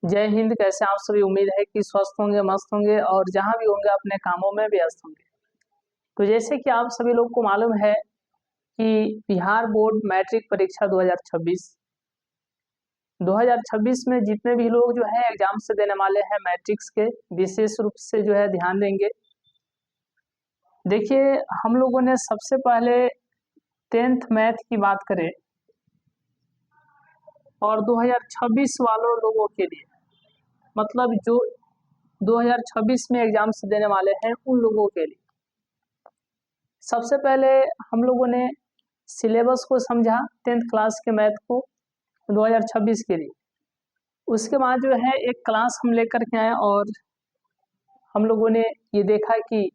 जय हिंद। कैसे आप सभी? उम्मीद है कि स्वस्थ होंगे, मस्त होंगे और जहां भी होंगे अपने कामों में व्यस्त होंगे। तो जैसे कि आप सभी लोग को मालूम है कि बिहार बोर्ड मैट्रिक परीक्षा 2026 में जितने भी लोग जो है एग्जाम से देने वाले हैं मैट्रिक्स के, विशेष रूप से जो है ध्यान देंगे। देखिए, हम लोगों ने सबसे पहले 10th मैथ की बात करें और 2026 वालों लोगों के लिए, मतलब जो 2026 में एग्जाम से देने वाले हैं उन लोगों के लिए सबसे पहले हम लोगों ने सिलेबस को समझा 10th क्लास के मैथ को 2026 के लिए। उसके बाद जो है एक क्लास हम लेकर के आए और हम लोगों ने ये देखा कि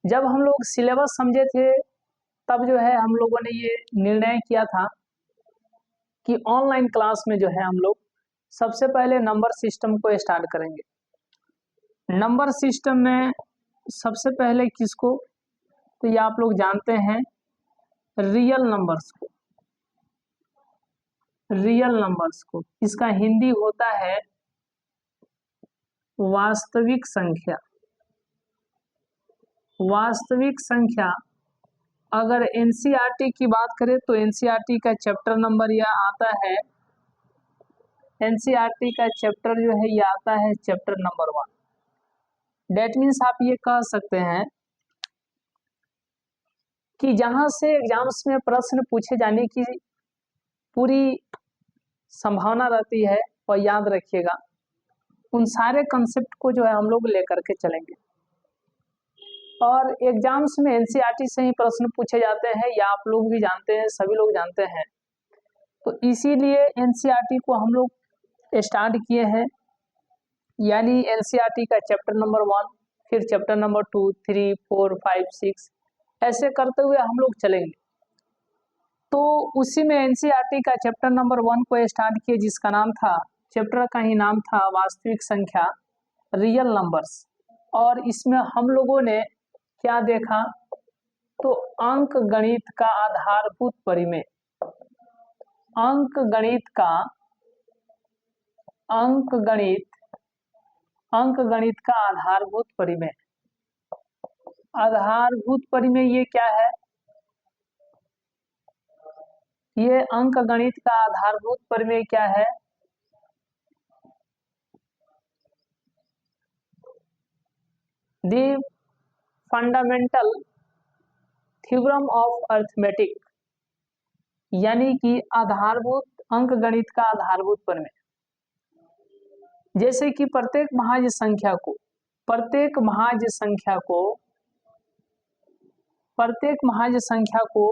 जब हम लोग सिलेबस समझे थे तब जो है हम लोगों ने ये निर्णय किया था कि ऑनलाइन क्लास में जो है हम लोग सबसे पहले नंबर सिस्टम को स्टार्ट करेंगे। नंबर सिस्टम में सबसे पहले किसको, तो ये आप लोग जानते हैं रियल नंबर्स को। रियल नंबर्स को इसका हिंदी होता है वास्तविक संख्या। वास्तविक संख्या अगर एनसीईआरटी की बात करें तो एनसीईआरटी का चैप्टर नंबर यह आता है, एनसीईआरटी का चैप्टर जो है यह आता है चैप्टर नंबर 1। डेट मीन्स आप ये कह सकते हैं कि जहां से एग्जाम्स में प्रश्न पूछे जाने की पूरी संभावना रहती है, और याद रखिएगा उन सारे कंसेप्ट को जो है हम लोग लेकर के चलेंगे। और एग्जाम्स में एनसीईआरटी से ही प्रश्न पूछे जाते हैं, या आप लोग भी जानते हैं, सभी लोग जानते हैं। तो इसीलिए एनसीईआरटी को हम लोग स्टार्ट किए हैं, यानी एनसीईआरटी का चैप्टर नंबर 1, फिर चैप्टर नंबर 2, 3, 4, 5, 6 ऐसे करते हुए हम लोग चलेंगे। तो उसी में एनसीईआरटी का चैप्टर नंबर 1 को स्टार्ट किए, जिसका नाम था, चैप्टर का ही नाम था वास्तविक संख्या, रियल नंबर्स। और इसमें हम लोगों ने क्या देखा, तो अंक गणित का आधारभूत परिमेय, अंक गणित का आधारभूत परिमेय। आधारभूत परिमेय ये क्या है? ये अंक गणित का आधारभूत परिमेय क्या है? दी फंडामेंटल थ्योरम ऑफ अरिथमेटिक, यानी कि आधारभूत अंक गणित का आधारभूत परिमेय। जैसे कि प्रत्येक महाज संख्या को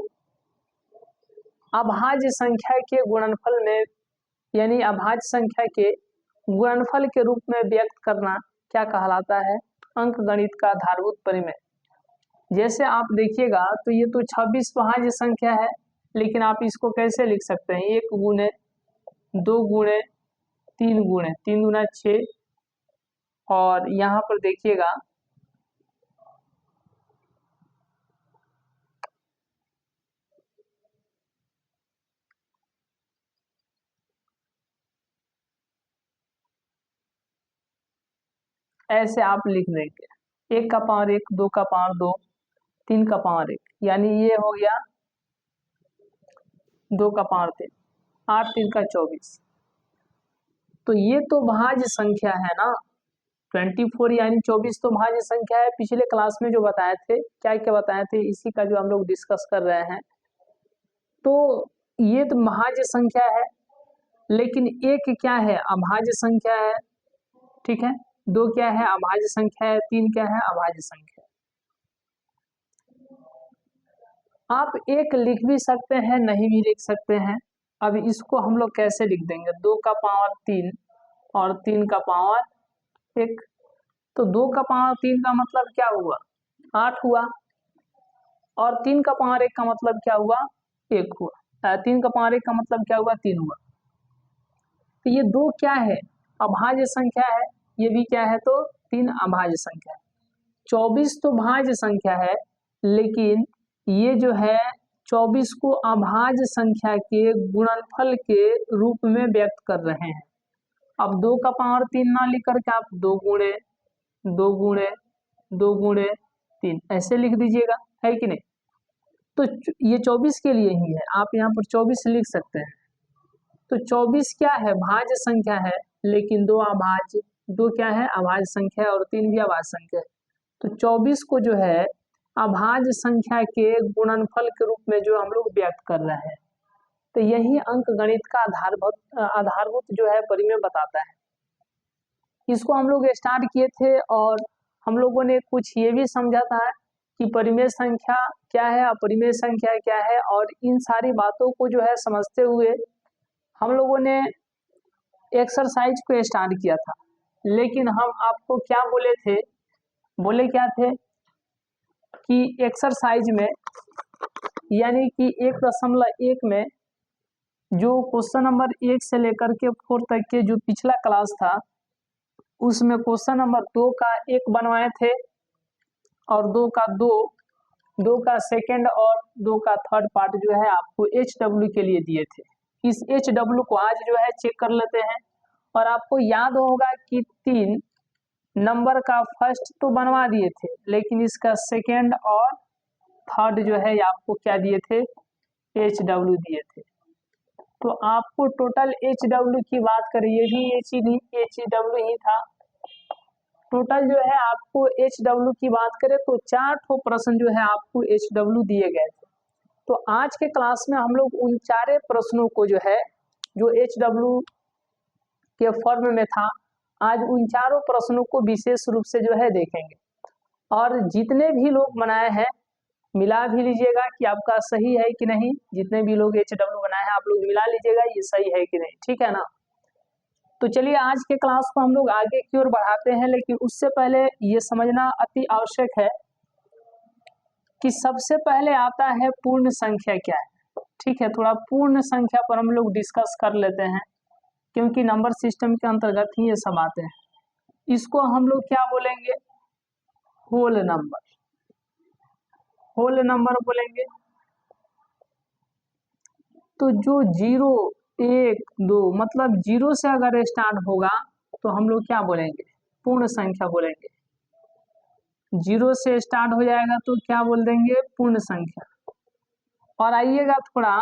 अभाज्य संख्या के गुणनफल में, यानी अभाज्य संख्या के गुणनफल के रूप में व्यक्त करना क्या कहलाता है? अंक गणित का आधारभूत परिमेय। जैसे आप देखिएगा तो ये तो 26 भाज्य संख्या है, लेकिन आप इसको कैसे लिख सकते हैं? 1 गुणे 2 गुणे 3 गुणे 3 गुना 6, और यहाँ पर देखिएगा ऐसे आप लिख देंगे 1 का पावर 1, 2 का पावर 2, 3 का पावर 1, यानी ये हो गया 2 का पावर 3, 8 3 का 24। तो ये तो भाज्य संख्या है ना, 24 यानी 24 तो भाज्य संख्या है। पिछले क्लास में जो बताए थे, क्या क्या बताए थे, इसी का जो हम लोग डिस्कस कर रहे हैं। तो ये तो भाज्य संख्या है, लेकिन एक क्या है? अभाज्य संख्या है, ठीक है। 2 क्या है? अभाज्य संख्या है। 3 क्या है? अभाज्य संख्या है। आप एक लिख भी सकते हैं, नहीं भी लिख सकते हैं। अब इसको हम लोग कैसे लिख देंगे? 2 का पावर 3 और 3 का पावर 1। तो 2 का पावर 3 का मतलब क्या हुआ? 8 हुआ, और 3 का पावर 1 का मतलब क्या हुआ? 1 हुआ। 3 का पावर 1 का मतलब क्या हुआ? 3 हुआ। तो ये 2 क्या है? अभाज्य संख्या है। ये भी क्या है? तो 3 अभाज्य संख्या है। 24 तो भाज्य संख्या है, लेकिन ये जो है 24 को अभाज्य संख्या के गुणनफल के रूप में व्यक्त कर रहे हैं। अब 2 का पावर 3 ना लिख करके आप 2 गुणे 2 गुणे 2 गुणे 3 ऐसे लिख दीजिएगा, है कि नहीं। तो ये 24 के लिए ही है, आप यहाँ पर 24 लिख सकते हैं। तो 24 क्या है, भाज्य संख्या है, लेकिन 2 अभाज्य, 2 क्या है अभाज्य संख्या है और 3 भी अभाज्य संख्या है। तो 24 को जो है अभाज्य संख्या के गुणनफल के रूप में जो हम लोग व्यक्त कर रहे हैं। तो यही अंक गणित का आधारभूत जो है परिमेय बताता है। इसको हम लोग स्टार्ट किए थे और हम लोगों ने कुछ ये भी समझा था कि परिमेय संख्या क्या है, अपरिमेय संख्या क्या है, और इन सारी बातों को जो है समझते हुए हम लोगों ने एक्सरसाइज को स्टार्ट किया था। लेकिन हम आपको क्या बोले थे, बोले क्या थे कि एक्सरसाइज में यानी कि 1.1 में जो क्वेश्चन नंबर 1 से लेकर के 4 तक के जो पिछला क्लास था उसमें क्वेश्चन नंबर 2 का 1 बनवाए थे और 2 का 2 का सेकंड और 2 का थर्ड पार्ट जो है आपको HW के लिए दिए थे। इस HW को आज जो है चेक कर लेते हैं। और आपको याद होगा कि 3 नंबर का फर्स्ट तो बनवा दिए थे, लेकिन इसका सेकंड और थर्ड जो है आपको क्या दिए थे, HW दिए थे। तो आपको टोटल HW की बात करें, ये भी HW ही था। टोटल जो है आपको HW की बात करें तो 4 ठो प्रश्न जो है आपको HW दिए गए थे। तो आज के क्लास में हम लोग उन 4 प्रश्नों को जो है जो HW के फॉर्म में था, आज उन 4 प्रश्नों को विशेष रूप से जो है देखेंगे। और जितने भी लोग बनाए हैं मिला भी लीजिएगा कि आपका सही है कि नहीं। जितने भी लोग HW बनाए हैं आप लोग मिला लीजिएगा ये सही है कि नहीं, ठीक है ना। तो चलिए आज के क्लास को हम लोग आगे की ओर बढ़ाते हैं, लेकिन उससे पहले ये समझना अति आवश्यक है कि सबसे पहले आता है पूर्ण संख्या क्या है। ठीक है, थोड़ा पूर्ण संख्या पर हम लोग डिस्कस कर लेते हैं, क्योंकि नंबर सिस्टम के अंतर्गत ही ये सब आते हैं। इसको हम लोग क्या बोलेंगे, होल नंबर, होल नंबर बोलेंगे। तो जो 0, 1, 2 मतलब 0 से अगर स्टार्ट होगा तो हम लोग क्या बोलेंगे, पूर्ण संख्या बोलेंगे। 0 से स्टार्ट हो जाएगा तो क्या बोल देंगे, पूर्ण संख्या। और आइएगा थोड़ा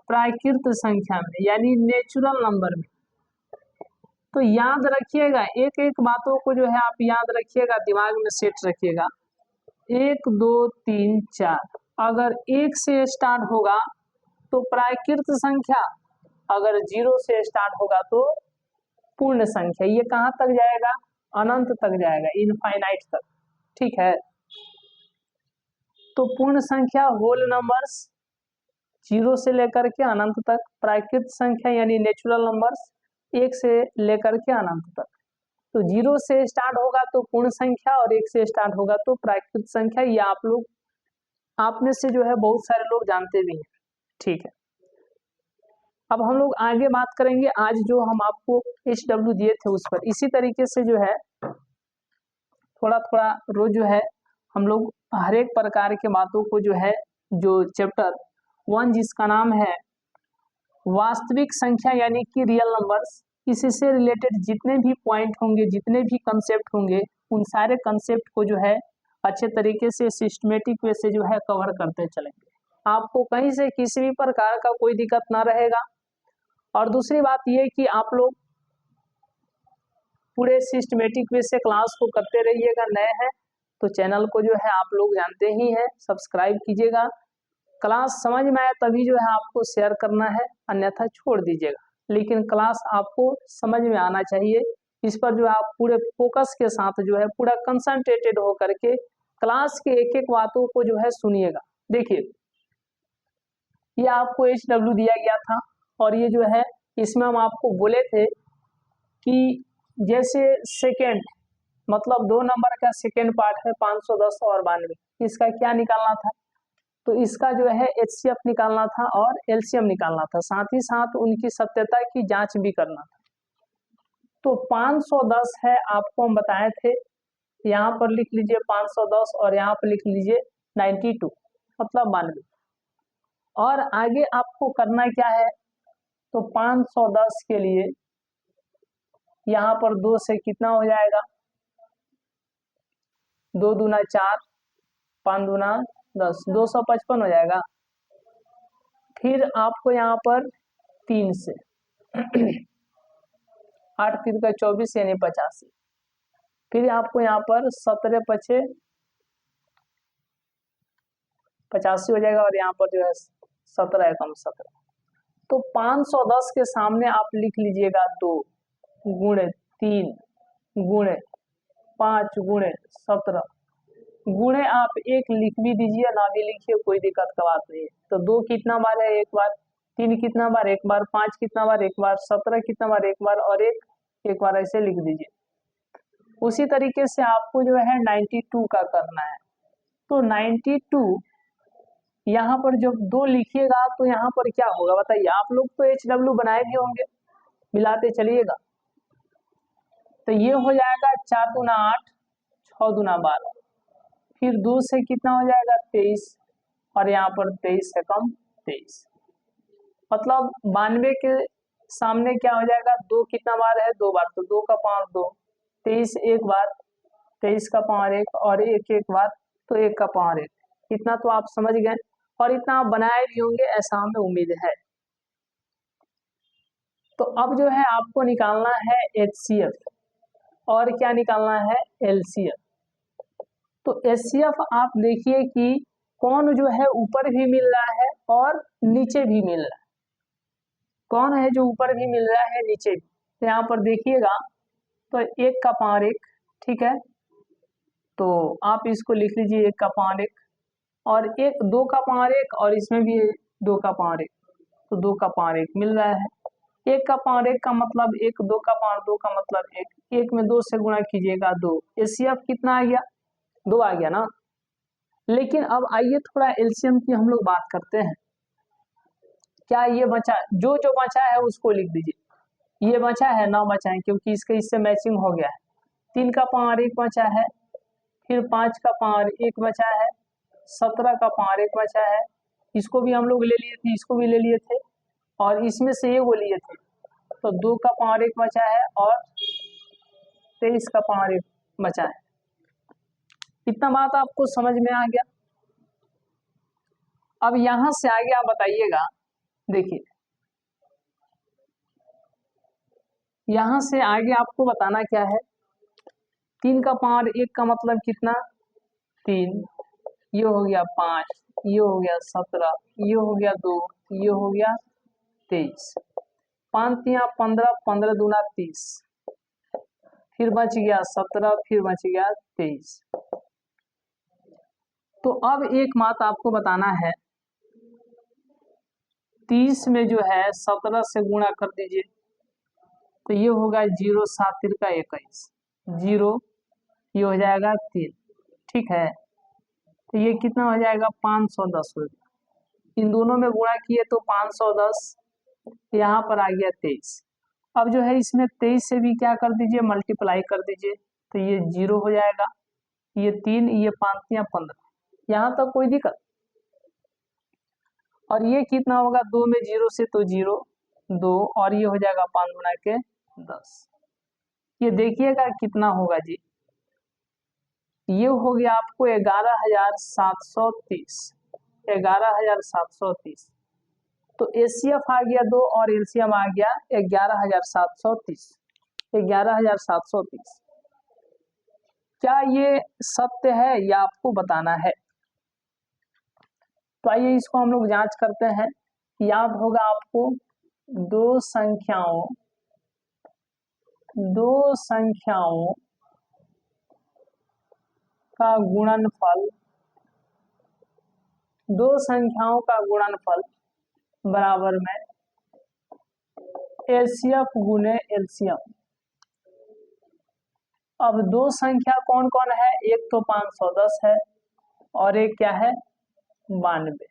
प्राकृत संख्या में यानी नेचुरल नंबर में, तो याद रखिएगा एक एक बातों को जो है आप याद रखिएगा, दिमाग में सेट रखिएगा। 1, 2, 3, 4 अगर 1 से स्टार्ट होगा तो प्राकृत संख्या, अगर 0 से स्टार्ट होगा तो पूर्ण संख्या। ये कहाँ तक जाएगा, अनंत तक जाएगा, इनफाइनाइट तक, ठीक है। तो पूर्ण संख्या होल नंबर्स 0 से लेकर के अनंत तक, प्राकृत संख्या यानी नेचुरल नंबर्स 1 से लेकर के अनंत तक। तो 0 से स्टार्ट होगा तो पूर्ण संख्या और 1 से स्टार्ट होगा तो प्राकृत संख्या। ये आप में से जो है बहुत सारे लोग जानते भी हैं, ठीक है। अब हम लोग आगे बात करेंगे, आज जो हम आपको HW दिए थे उस पर इसी तरीके से जो है थोड़ा थोड़ा रोज जो है हम लोग हर एक प्रकार के बातों को जो है, जो चैप्टर 1 जिसका नाम है वास्तविक संख्या यानी कि रियल नंबर्स, इससे रिलेटेड जितने भी पॉइंट होंगे, जितने भी कंसेप्ट होंगे, उन सारे कंसेप्ट को जो है अच्छे तरीके से सिस्टमेटिक वे से जो है कवर करते चलेंगे। आपको कहीं से किसी भी प्रकार का कोई दिक्कत ना रहेगा। और दूसरी बात यह कि आप लोग पूरे सिस्टमेटिक वे से क्लास को करते रहिएगा। नए हैं तो चैनल को जो है आप लोग जानते ही हैं, सब्सक्राइब कीजिएगा। क्लास समझ में आए तभी जो है आपको शेयर करना है, अन्यथा छोड़ दीजिएगा। लेकिन क्लास आपको समझ में आना चाहिए, इस पर जो आप पूरे फोकस के साथ जो है पूरा कंसंट्रेटेड होकर के क्लास के एक एक बातों को जो है सुनिएगा। देखिए ये आपको HW दिया गया था और ये जो है इसमें हम आपको बोले थे कि जैसे सेकेंड मतलब 2 नंबर का सेकेंड पार्ट है 510 और 92, इसका क्या निकालना था, तो इसका जो है HCF निकालना था और LCM निकालना था, साथ ही साथ उनकी सत्यता की जांच भी करना था। तो 510 है आपको हम बताए थे, यहाँ पर लिख लीजिए 510 और यहाँ पर लिख लीजिए 92 मतलब 92। और आगे आपको करना क्या है, तो 510 के लिए यहाँ पर 2 से कितना हो जाएगा, 2 दूना 4, 5 दूना 10, 255 हो जाएगा। फिर आपको यहाँ पर 3 से 8 3 का 24 यानी 85। फिर आपको यहाँ पर 17 पचे 85 हो जाएगा, और यहाँ पर जो है 17 कम 17। तो 510 के सामने आप लिख लीजिएगा 2 गुणे 3 गुणे 5 गुणे 17 गुणे आप 1 लिख भी दीजिए, ना भी लिखिए, कोई दिक्कत का बात नहीं है। तो 2 कितना बार है, एक बार, 3 कितना बार, एक बार, 5 कितना बार, एक बार, 17 कितना बार, एक बार, और एक बार, ऐसे लिख दीजिए। उसी तरीके से आपको जो है 92 का करना है। तो 92 यहाँ पर जब 2 लिखिएगा तो यहाँ पर क्या होगा बताइए, आप लोग तो HW बनाए भी होंगे, मिलाते चलिएगा। तो ये हो जाएगा 4 दूना 8, 6 दूना 12, फिर 2 से कितना हो जाएगा 23, और यहाँ पर 23 से कम 23, मतलब 92 के सामने क्या हो जाएगा, 2 कितना बार है, 2 बार, तो 2 का पावर 2, 23 एक बार, 23 का पावर 1, और 1 एक बार, तो 1 का पावर 1। इतना तो आप समझ गए, और इतना आप बनाए भी होंगे ऐसा हमें उम्मीद है। तो अब जो है आपको निकालना है HCF, और क्या निकालना है, LCF। तो HCF आप देखिए कि कौन जो है ऊपर भी मिल रहा है और नीचे भी मिल रहा है, कौन है जो ऊपर भी मिल रहा है नीचे भी। तो यहाँ पर देखिएगा, तो 1 का पावर 1, ठीक है, तो आप इसको लिख लीजिए 1 का पावर 1, और 2 का पावर 1, और इसमें भी 2 का पावर 1, तो 2 का पावर 1 मिल रहा है। 1 का पावर 1 का मतलब 1, 2 का पावर 2 का मतलब 1, 1 में 2 से गुणा कीजिएगा 2, HCF कितना आ गया, 2 आ गया ना। लेकिन अब आइए थोड़ा LCM की हम लोग बात करते हैं। क्या ये बचा, जो जो बचा है उसको लिख दीजिए, ये बचा है, 9 बचा है, क्योंकि इससे मैचिंग हो गया है। 3 का पावर 1 बचा है, फिर 5 का पावर 1 बचा है, 17 का पावर 1 बचा है, इसको भी हम लोग ले लिए थे, इसको भी ले लिए थे, और इसमें से ये वो लिए थे, तो 2 का पावर 1 बचा है, और 23 का पावर 1 बचा है। इतना बात आपको समझ में आ गया। अब यहां से आगे आप बताइएगा, देखिए यहां से आगे आपको बताना क्या है, 3 का पावर 1 का मतलब कितना, 3, ये हो गया 5, ये हो गया 17, ये हो गया 2, ये हो गया 23, 5 3 15, 15 दूना 30, फिर बच गया 17, फिर बच गया 23। तो अब एक बात आपको बताना है, 30 में जो है 17 से गुणा कर दीजिए, तो ये होगा 0 7 3 का 21, 0, ये हो जाएगा 3, ठीक है, तो ये कितना हो जाएगा 510 हो जाएगा। इन दोनों में गुणा किए तो 510, यहाँ पर आ गया 23। अब जो है इसमें 23 से भी क्या कर दीजिए, मल्टीप्लाई कर दीजिए, तो ये 0 हो जाएगा, ये 3, ये 5 या 15, यहाँ तक कोई दिक्कत। और ये कितना होगा, 2 में 0 से तो 0, 2, और ये हो जाएगा 5 गुना के 10। ये देखिएगा कितना होगा जी, ये हो गया आपको 11,730, 11,730। तो HCF आ गया 2, और LCM आ गया 11,730, 11,730। क्या ये सत्य है या आपको बताना है? तो आइए इसको हम लोग जांच करते हैं। याद होगा आपको, दो संख्याओं का गुणनफल बराबर में HCF गुने LCM। अब दो संख्या कौन कौन है, एक तो 510 है, और एक क्या है, 92,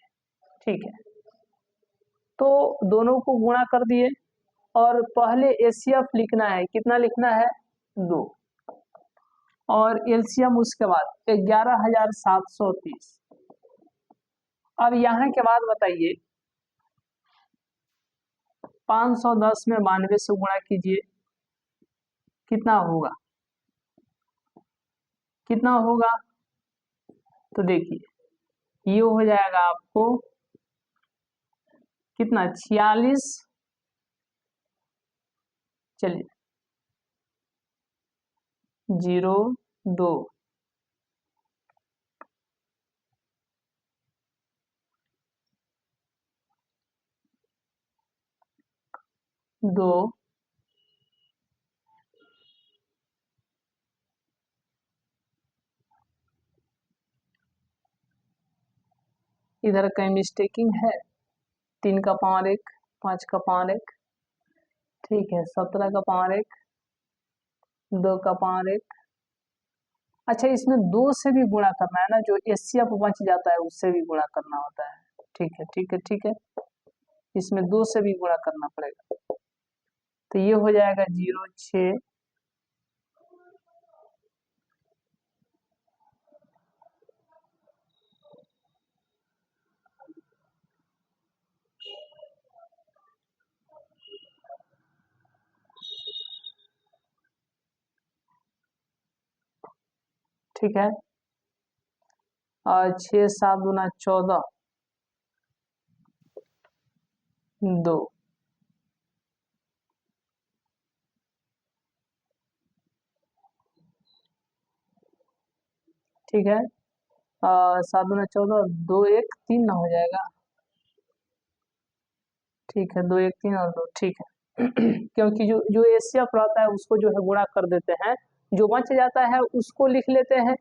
ठीक है। तो दोनों को गुणा कर दिए, और पहले HCF लिखना है, कितना लिखना है, 2, और LCM उसके बाद 11,730। अब यहाँ के बाद बताइए, 510 में 92 से गुणा कीजिए, कितना होगा, कितना होगा? तो देखिए ये हो जाएगा आपको कितना, 46, चलिए 02, दो, इधर कहीं मिस्टेकिंग है, 3 का पावर 1, 5 का पावर 1, ठीक है, 17 का पावर 1, 2 का पावर 1। अच्छा, इसमें 2 से भी गुणा करना है ना, जो एचसीएफ बच जाता है उससे भी गुणा करना होता है। ठीक है ठीक है ठीक है, इसमें 2 से भी गुणा करना पड़ेगा। तो ये हो जाएगा 06, ठीक है, और 6 7 दूना 14, 2, ठीक है, 7 दूना 14, 2 1 3 ना हो जाएगा, ठीक है, 2 1 3 और 2, ठीक है। क्योंकि जो जो एचसीएफ रहता है उसको जो है गुणा कर देते हैं, जो बच जाता है उसको लिख लेते हैं,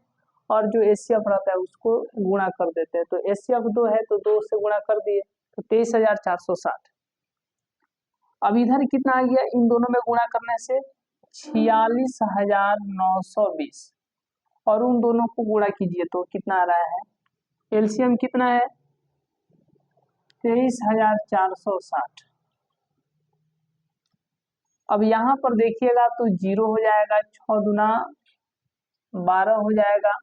और जो एचसीएफ रहता है उसको गुणा कर देते हैं। तो एचसीएफ 2 है तो 2 से गुणा कर दिए, तो 23,460। अब इधर कितना आ गया, इन दोनों में गुणा करने से 46,920, और उन दोनों को गुणा कीजिए तो कितना आ रहा है, एलसीएम कितना है, 23,460। अब यहाँ पर देखिएगा तो 0 हो जाएगा, 6 दूना 12 हो जाएगा,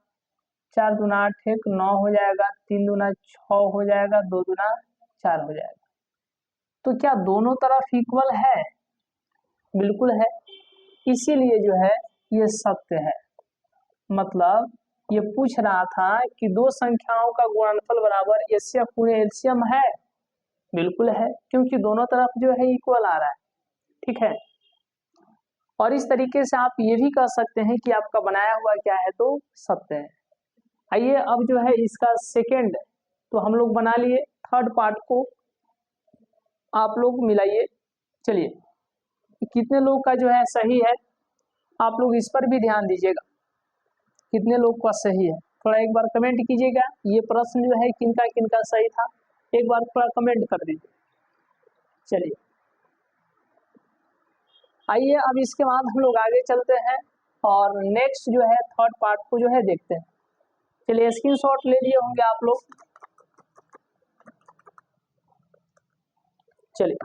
4 दूना 8 1 9 हो जाएगा, 3 दूना 6 हो जाएगा, 2 दूना 4 हो जाएगा। तो क्या दोनों तरफ इक्वल है? बिल्कुल है, इसीलिए जो है ये सत्य है। मतलब ये पूछ रहा था कि दो संख्याओं का गुणनफल बराबर एचसीएफ गुणे एलसीएम है, बिल्कुल है, क्योंकि दोनों तरफ जो है इक्वल आ रहा है। ठीक है, और इस तरीके से आप ये भी कह सकते हैं कि आपका बनाया हुआ क्या है, तो सत्य है। आइए अब जो है इसका सेकेंड तो हम लोग बना लिए, थर्ड पार्ट को आप लोग मिलाइए। चलिए, कितने लोग का जो है सही है, आप लोग इस पर भी ध्यान दीजिएगा, कितने लोग का सही है, थोड़ा एक बार कमेंट कीजिएगा। ये प्रश्न जो है किनका किनका सही था, एक बार थोड़ा कमेंट कर दीजिए। चलिए, आइए अब इसके बाद हम लोग आगे चलते हैं और नेक्स्ट जो है थर्ड पार्ट को जो है देखते हैं। चलिए, स्क्रीनशॉट ले लिए होंगे आप लोग। चलिए,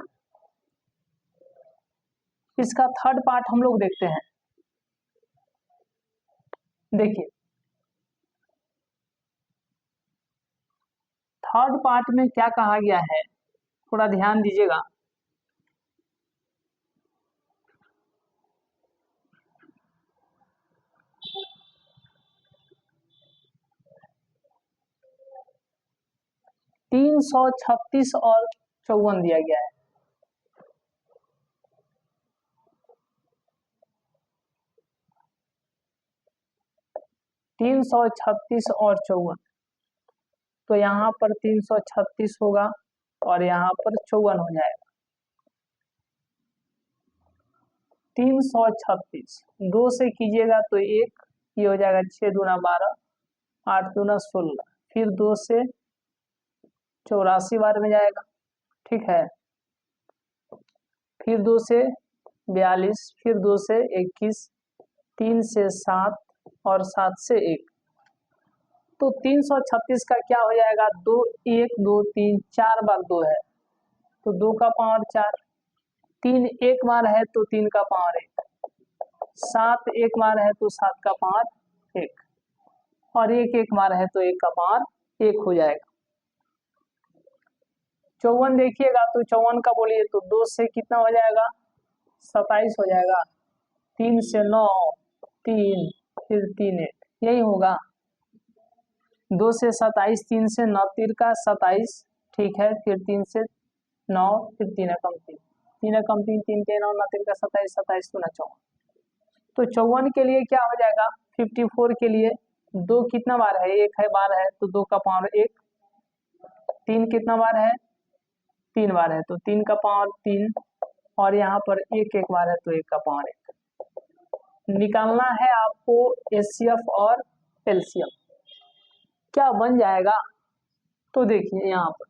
इसका थर्ड पार्ट हम लोग देखते हैं। देखिए, थर्ड पार्ट में क्या कहा गया है, थोड़ा ध्यान दीजिएगा। तीन 336 और 54 दिया गया है। तीन 336 और 54, तो यहाँ पर 336 होगा और यहाँ पर 54 हो जाएगा। 336 2 से कीजिएगा तो 1, ये हो जाएगा 6 दूना 12, 8 दूना 16, फिर 2 से 84 बार में जाएगा। ठीक है, फिर 2 से 42, फिर 2 से 21, 3 से 7 और 7 से 1, तो 336 का क्या हो जाएगा, 2 1 2 3 4 बार 2 है तो 2 का पावर 4, 3 एक बार है तो 3 का पावर 1, 7 एक बार है तो 7 का पावर 1, और 1 एक बार है तो 1 का पावर 1 हो जाएगा। 54 देखिएगा तो 54 का बोलिए तो 2 से कितना हो जाएगा, 27 हो जाएगा। 3 से 9, 3, फिर 3 1, यही होगा। 2 से 27, 3 से 9 3 का 27, ठीक है। फिर 3 से 9, फिर 3 एकम 3, 3 एकम 3, 3 के 9, 9 3 का 27, 27 दूना 54। तो 54 के लिए क्या हो जाएगा, 54 के लिए 2 कितना बार है, 1 है, बार है तो 2 का पावर 1। 3 कितना बार है, 3 बार है तो 3 का पावर 3, और यहाँ पर 1 1 बार है तो 1 का पावर 1। निकालना है आपको एचसीएफ और एलसीएम। क्या बन जाएगा, तो देखिए यहाँ पर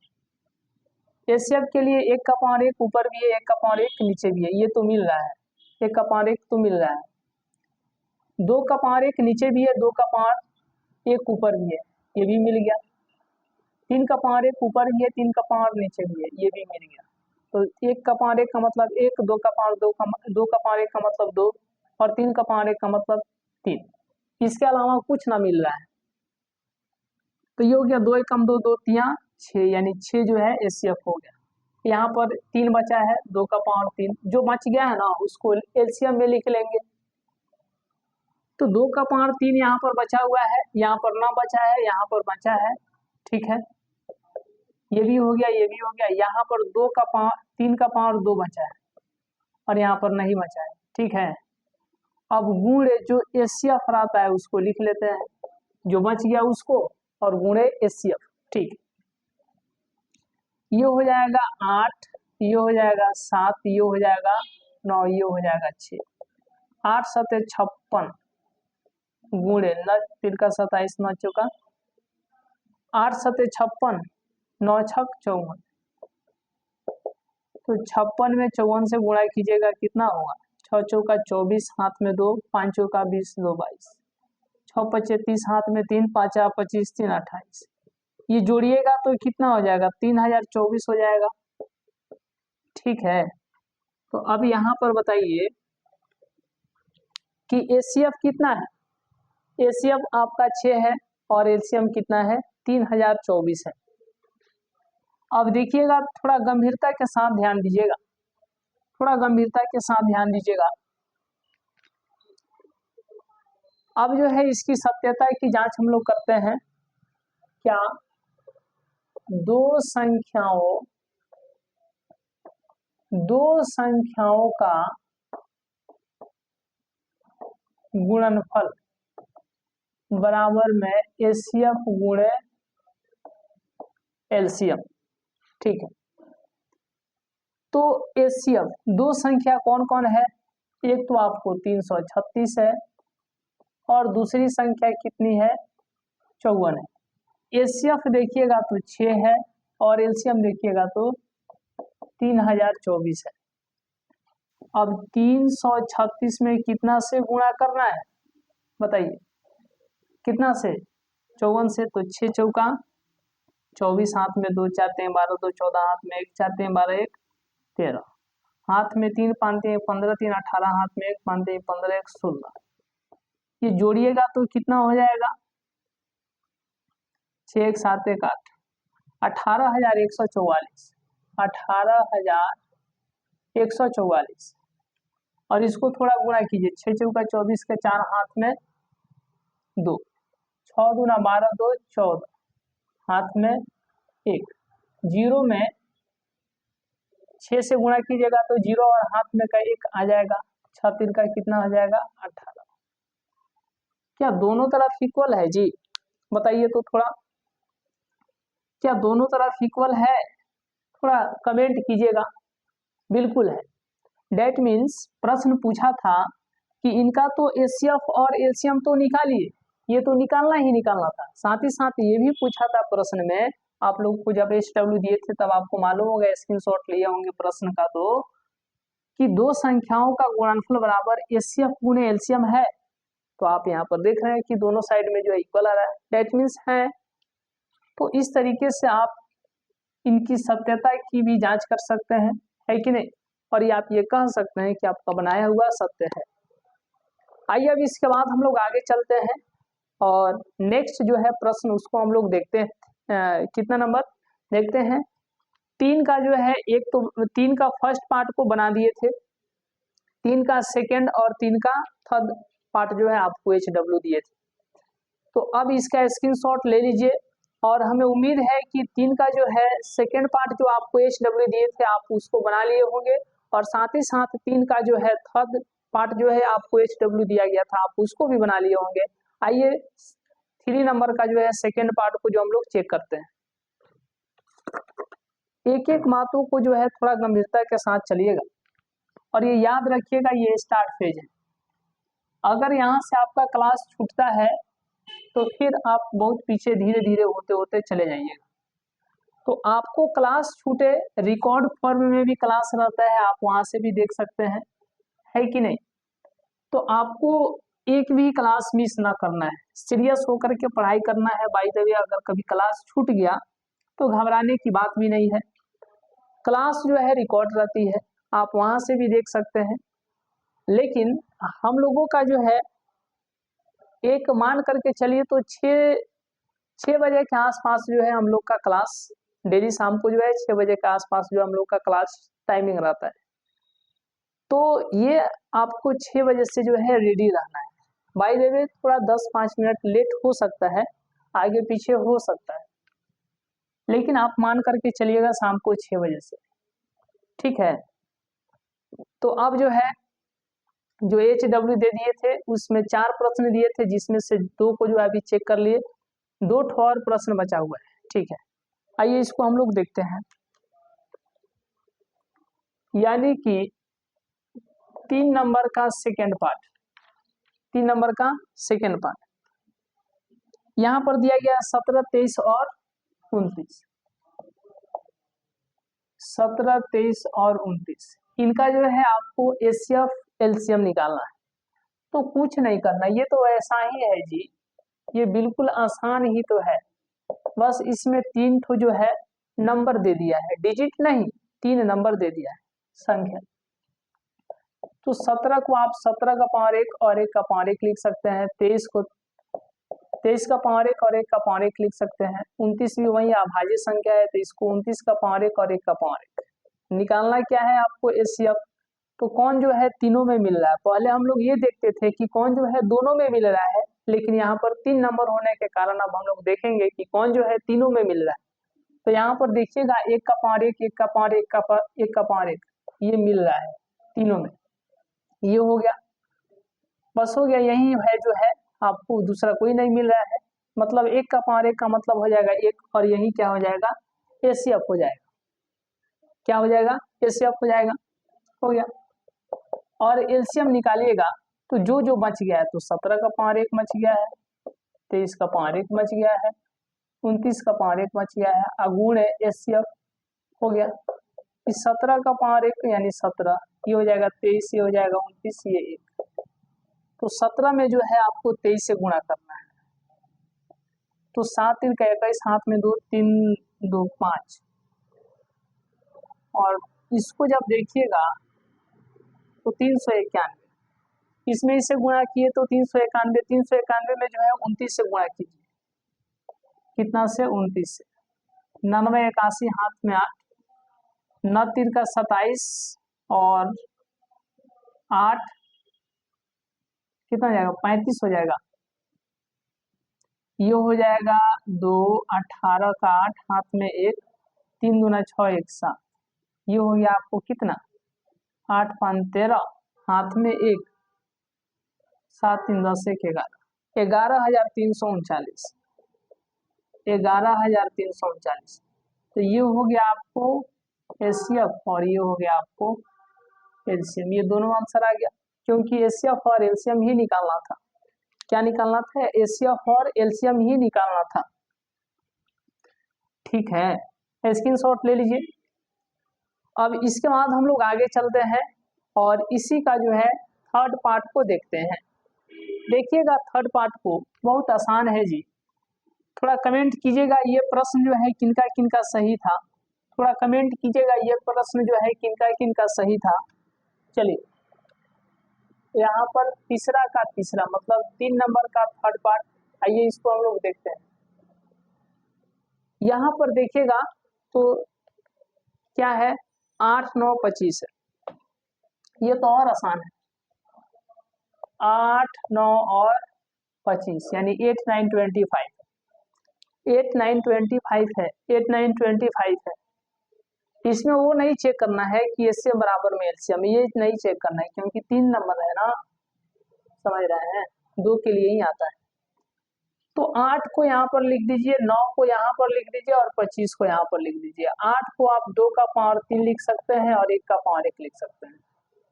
एचसीएफ के लिए 1 का पावर 1 ऊपर भी है, 1 का पावर 1 नीचे भी है, ये तो मिल रहा है। 1 का पावर 1 तो मिल रहा है, 2 का पावर 1 नीचे भी है, 2 का पावर 1 ऊपर भी है, ये भी मिल गया। 3 का पावर 1 ऊपर भी है, 3 का पावर नीचे भी है, ये भी मिल गया। तो 1 का पावर 1 का मतलब 1, 2 का पावर 2 का पावर 1 का मतलब 2, और 3 का पावर 1 का मतलब 3। इसके अलावा कुछ ना मिल रहा है। तो ये हो गया 2 एकम 2, 2 3 6, यानी 6 जो है एचसीएफ हो गया। यहाँ पर 3 बचा है, 2 का पावर 3, जो बच गया है ना उसको एलसीएम में लिख लेंगे। तो 2 का पावर 3 यहाँ पर बचा हुआ है, यहाँ पर ना बचा है, यहाँ पर बचा है, ठीक है। ये भी हो गया, ये भी हो गया। यहाँ पर 2 का पावर 3 का पावर 2 बचा है, और यहाँ पर नहीं बचा है, ठीक है। अब गुणे जो एचसीएफ रहता है उसको लिख लेते हैं, जो बच गया उसको, और गुणे एचसीएफ, ठीक। ये हो जाएगा 8, ये हो जाएगा 7, ये हो जाएगा 9, ये हो जाएगा 6। 8 7 56 गुणे 9 3 का 27, 9 चौका 8 7 56, 9 छक 54। तो 56 में 54 से गुणा कीजिएगा, कितना होगा, 6 चौका 24, हाथ में 2, 5 चौका 20, 2 22, 6 पचे 30, हाथ में 3, 5 25, 3 28। ये जोड़िएगा तो कितना हो जाएगा, 3024 हो जाएगा, ठीक है। तो अब यहाँ पर बताइए कि एचसीएफ कितना है। एचसीएफ आपका 6 है, और एलसीएम कितना है, 3024 है। अब देखिएगा, थोड़ा गंभीरता के साथ ध्यान दीजिएगा, थोड़ा गंभीरता के साथ ध्यान दीजिएगा। अब जो है इसकी सत्यता की जांच हम लोग करते हैं। क्या दो संख्याओं का गुणनफल बराबर में एचसीएफ गुणे एलसीएम, ठीक है। तो एचसीएफ दो संख्या कौन कौन है, एक तो आपको 336 है, और दूसरी संख्या कितनी है, 54 है। एचसीएफ देखिएगा तो 6 है, और एलसीएम देखिएगा तो 3024 है। अब 336 में कितना से गुणा करना है, बताइए कितना से, 54 से। तो 6 चौका 24, हाथ में 2 4 3 12, 2 14, हाथ में 1 4 3 12 1 13, हाथ में 3 5 3 15, 3 18, हाथ में 1 5 3 15 1 16। ये जोड़िएगा तो कितना हो जाएगा, 6 1 7 1 8, 18,144, 18,144। और इसको थोड़ा गुणा कीजिए, 6 चौका 24 के 4, हाथ में 2, 6 दूना 12 2 14, हाथ में 1, जीरो में 6 से गुणा कीजिएगा तो 0, और हाथ में का 1 आ जाएगा, 6 3 का कितना हो जाएगा, 18। क्या दोनों तरफ इक्वल है जी, बताइए तो थोड़ा, क्या दोनों तरफ इक्वल है, थोड़ा कमेंट कीजिएगा। बिल्कुल है। डेट मीन्स प्रश्न पूछा था कि इनका तो एचसीएफ और एलसीएम तो निकालिए, ये तो निकालना ही निकालना था। साथ ही साथ ये भी पूछा था प्रश्न में, आप लोग को जब एचडब्ल्यू दिए थे तब आपको मालूम होगा, स्क्रीनशॉट लिए होंगे प्रश्न का, तो कि दो संख्याओं का गुणनफल बराबर एचसीएफ गुणे एलसीएम है। तो आप यहाँ पर देख रहे हैं कि दोनों साइड में जो है इक्वल आ रहा है, डेट मीन्स है। तो इस तरीके से आप इनकी सत्यता की भी जांच कर सकते हैं, है कि नहीं, और ये आप ये कह सकते हैं कि आपका बनाया हुआ सत्य है। आइए अब इसके बाद हम लोग आगे चलते हैं, और नेक्स्ट जो है प्रश्न उसको हम लोग देखते हैं, कितना नंबर देखते हैं, 3 का जो है एक तो 3 का फर्स्ट पार्ट को बना दिए थे, 3 का सेकेंड और 3 का थर्ड पार्ट जो है आपको HW दिए थे। तो अब इसका स्क्रीनशॉट ले लीजिए और हमें उम्मीद है कि 3 का जो है सेकेंड पार्ट जो आपको HW दिए थे आप उसको बना लिए होंगे, और साथ ही साथ 3 का जो है थर्ड पार्ट जो है आपको HW दिया गया था आप उसको भी बना लिए होंगे। आइए 3 नंबर का जो है सेकेंड पार्ट को जो हम लोग चेक करते हैं। एक एक बातों को जो है थोड़ा गंभीरता के साथ चलिएगा और ये याद रखिएगा ये स्टार्ट फेज है। अगर यहाँ से आपका क्लास छूटता है तो फिर आप बहुत पीछे धीरे धीरे होते होते चले जाइएगा। तो आपको क्लास छूटे रिकॉर्ड फॉर्म में भी क्लास रहता है, आप वहां से भी देख सकते हैं, है कि नहीं। तो आपको एक भी क्लास मिस ना करना है, सीरियस होकर के पढ़ाई करना है। बाय द वे अगर कभी क्लास छूट गया तो घबराने की बात भी नहीं है, क्लास जो है रिकॉर्ड रहती है, आप वहां से भी देख सकते हैं। लेकिन हम लोगों का जो है एक मान करके चलिए तो 6 बजे के आसपास जो है हम लोग का क्लास डेली शाम को जो है 6 बजे के आसपास जो हम लोग का क्लास टाइमिंग रहता है। तो ये आपको 6 बजे से जो है रेडी रहना है। बाय द वे थोड़ा 10-5 मिनट लेट हो सकता है, आगे पीछे हो सकता है, लेकिन आप मान करके चलिएगा शाम को 6 बजे से, ठीक है। तो अब जो है जो HW दे दिए थे उसमें 4 प्रश्न दिए थे, जिसमें से 2 को जो है अभी चेक कर लिए, 2 और प्रश्न बचा हुआ है, ठीक है। आइए इसको हम लोग देखते हैं। यानी कि 3 नंबर का सेकेंड पार्ट, 3 नंबर का सेकेंड पार्ट यहाँ पर दिया गया 17, 23 और 29, 17, 23 और 29। इनका जो है आपको HCF LCM निकालना है। तो कुछ नहीं करना, ये तो ऐसा ही है जी, ये बिल्कुल आसान ही तो है। बस इसमें 3 तो जो है नंबर दे दिया है, डिजिट नहीं 3 नंबर दे दिया है संख्या। तो 17 को आप 17 का पावर 1 और 1 का पावर 1 लिख सकते हैं, 23 को 23 का पावर 1 और 1 का पावर 1 लिख सकते हैं, 29 भी वही अभाज्य संख्या है तो इसको 29 का पावर 1 और 1 का पावर 1 निकालना क्या है आपको HCF। तो कौन जो है तीनों में मिल रहा है, पहले हम लोग ये देखते थे कि कौन जो है दोनों में मिल रहा है, लेकिन यहाँ पर 3 नंबर होने के कारण अब हम लोग देखेंगे कि कौन जो है तीनों में मिल रहा है। तो यहाँ पर देखिएगा 1 का पावर 1, 1 का पावर 1 का 1 का पावर 1 ये मिल रहा है तीनों में, ये हो गया, बस हो गया। यही है जो है आपको दूसरा कोई नहीं मिल रहा है, मतलब 1 का पावर 1 का मतलब हो जाएगा 1 और यही क्या हो जाएगा HCF हो जाएगा, क्या हो जाएगा HCF हो जाएगा, हो गया। और LCM निकालिएगा तो जो जो बच गया है, तो 17 का पावर 1 बच गया है, 23 का पावर 1 बच गया है, 29 का पावर 1 बच गया है, अगुण है HCF हो गया। इस 17 का पावर 1 यानी 17 ये हो जाएगा, 23 ये हो जाएगा, 29 ये 1। तो 17 में जो है आपको 23 से गुणा करना है, तो 7 3 का 21, हाथ में 2 3 2 5, और इसको जब देखिएगा तो 391, इसमें इसे गुणा किए तो 391, 391 में जो है 29 से गुणा कीजिए, कितना से 29 से, 99 81 हाथ में 8, 9 3 का 27 और 8 कितना हो जाएगा 35 हो जाएगा, ये हो जाएगा 2 18 का 8 हाथ में 1, 3 दूना 6 1 7, ये हो गया आपको कितना 8 5 13 हाथ में 1, 7 3 10 1 11, 11,339, 11,339। तो ये हो गया आपको HCF और ये हो गया आपको LCM, ये दोनों आंसर आ गया, क्योंकि HCF और LCM ही निकालना था। क्या निकालना था, HCF और LCM ही निकालना था, ठीक है। स्क्रीनशॉट ले लीजिए। अब इसके बाद हम लोग आगे चलते हैं और इसी का जो है थर्ड पार्ट को देखते हैं। देखिएगा थर्ड पार्ट को, बहुत आसान है जी, थोड़ा कमेंट कीजिएगा ये प्रश्न जो है किनका किनका सही था, थोड़ा कमेंट कीजिएगा ये प्रश्न जो है किनका किनका सही था। चलिए यहाँ पर तीसरा का तीसरा मतलब 3 नंबर का थर्ड पार्ट, आइए इसको हम लोग देखते हैं। यहाँ पर देखिएगा तो क्या है, 8 9 25 है। ये तो और आसान है, 8 9 और 25 यानी 8 9 25, 8 9 25 है, 8 9 25 है। इसमें वो नहीं चेक करना है कि एलसीएम बराबर में एलसीएम, ये नहीं चेक करना है क्योंकि 3 नंबर है ना, समझ रहे हैं, 2 के लिए ही आता है। तो 8 को यहाँ पर लिख दीजिए, 9 को यहाँ पर लिख दीजिए और 25 को यहाँ पर लिख दीजिए। 8 को आप 2 का पावर 3 लिख सकते हैं और 1 का पावर 1 लिख सकते हैं।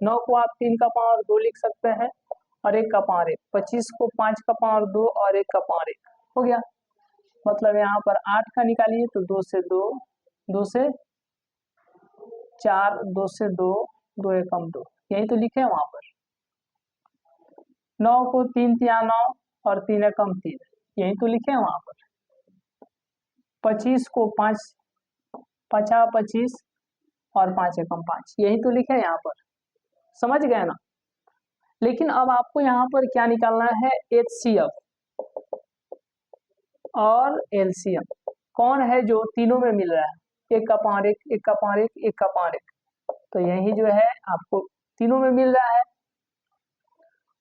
9 को आप 3 का पावर 2 लिख सकते हैं और 1 का पावर 1। 25 को 5 का पावर 2 और 1 का पावर 1 हो गया। मतलब यहाँ पर 8 का निकालिए तो 2 से 2, 2 से 4, 2 से 2, 2 एकम 2, यही तो लिखे हैं वहां पर। 9 को 3 तिया 9 और 3 एकम 3, यही तो लिखे हैं वहां पर। 25 को 5 50 25 और 5 एकम 5, यही तो लिखे हैं यहाँ पर, समझ गए ना। लेकिन अब आपको यहाँ पर क्या निकालना है, एचसीएफ और एलसीएम कौन है जो तीनों में मिल रहा है, 1 का पावर 1, 1 का पावर 1, 1 का पावर 1, तो यही जो है आपको तीनों में मिल रहा है।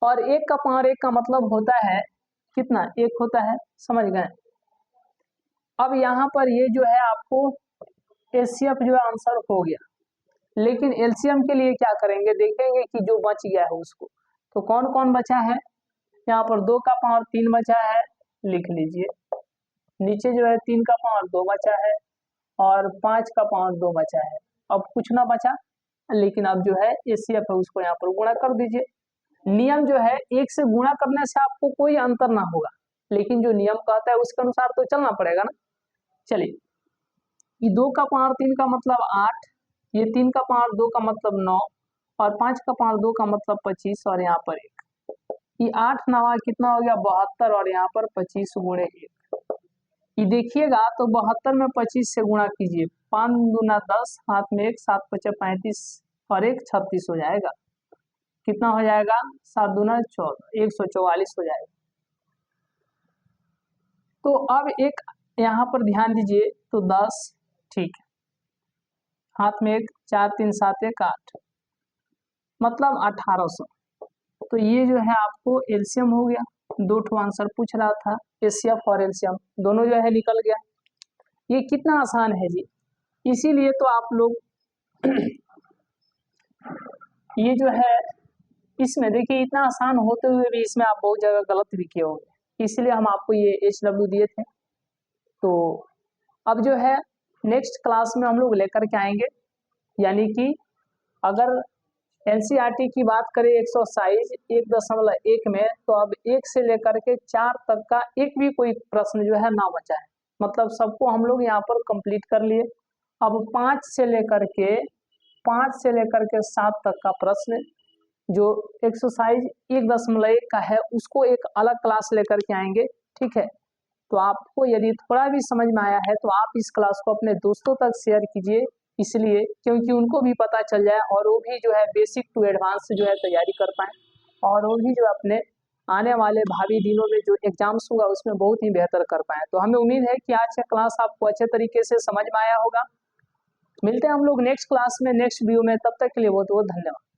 और 1 का पावर 1 का मतलब होता है कितना, 1 होता है, समझ गए। अब यहाँ पर ये जो है आपको एचसीएफ जो है आंसर हो गया, लेकिन एलसीएम के लिए क्या करेंगे, देखेंगे कि जो बच गया है उसको, तो कौन कौन बचा है। यहाँ पर 2 का पावर 3 बचा है, लिख लीजिए। नीचे जो है 3 का पावर 2 बचा है और 5 का पावर 2 बचा है। अब कुछ ना बचा, लेकिन अब जो है एचसीएफ है उसको यहाँ पर गुणा कर दीजिए। नियम जो है 1 से गुणा करने से आपको कोई अंतर ना होगा, लेकिन जो नियम कहता है उसके अनुसार तो चलना पड़ेगा ना। चलिए, ये 2 का पावर 3 का मतलब 8, ये 3 का पावर 2 का मतलब 9 और 5 का पावर 2 का मतलब 25 और यहाँ पर 1, ये 8 9 कितना हो गया 72 और यहाँ पर 25 गुणे 1। ये देखिएगा तो 72 में 25 से गुणा कीजिए, 5 दूना 10, हाथ में 1, 7 5 35 और 1 36 हो जाएगा। कितना हो जाएगा, 7 दूना 14, 144 हो जाएगा। तो अब एक यहाँ पर ध्यान दीजिए, तो 10 ठीक है, हाथ में 1, 4 3 7 1 8, मतलब 1800। तो ये जो है आपको एलसीएम हो गया। 2 ठो आंसर पूछ रहा था, एचसीएफ और एलसीएम दोनों जो है निकल गया। ये कितना आसान है जी, इसीलिए तो आप लोग ये जो है इसमें देखिए इतना आसान होते हुए भी इसमें आप बहुत जगह गलत लिखे होंगे, इसलिए हम आपको ये HW दिए थे। तो अब जो है नेक्स्ट क्लास में हम लोग लेकर के आएंगे, यानी कि अगर एनसीईआरटी की बात करें एक्सरसाइज 1.1 में, तो अब 1 से लेकर के 4 तक का एक भी कोई प्रश्न जो है ना बचा है, मतलब सबको हम लोग यहाँ पर कंप्लीट कर लिए। अब 5 से लेकर के 7 तक का प्रश्न जो एक्सरसाइज 1.1 का है उसको एक अलग क्लास लेकर के आएंगे, ठीक है। तो आपको यदि थोड़ा भी समझ में आया है तो आप इस क्लास को अपने दोस्तों तक शेयर कीजिए, इसलिए क्योंकि उनको भी पता चल जाए और वो भी जो है बेसिक टू एडवांस जो है तैयारी कर पाए, और वो भी जो अपने आने वाले भावी दिनों में जो एग्जाम्स होगा उसमें बहुत ही बेहतर कर पाए। तो हमें उम्मीद है कि आज का क्लास आपको अच्छे तरीके से समझ में आया होगा। मिलते हैं हम लोग नेक्स्ट क्लास में, नेक्स्ट वीडियो में, तब तक के लिए बहुत बहुत धन्यवाद।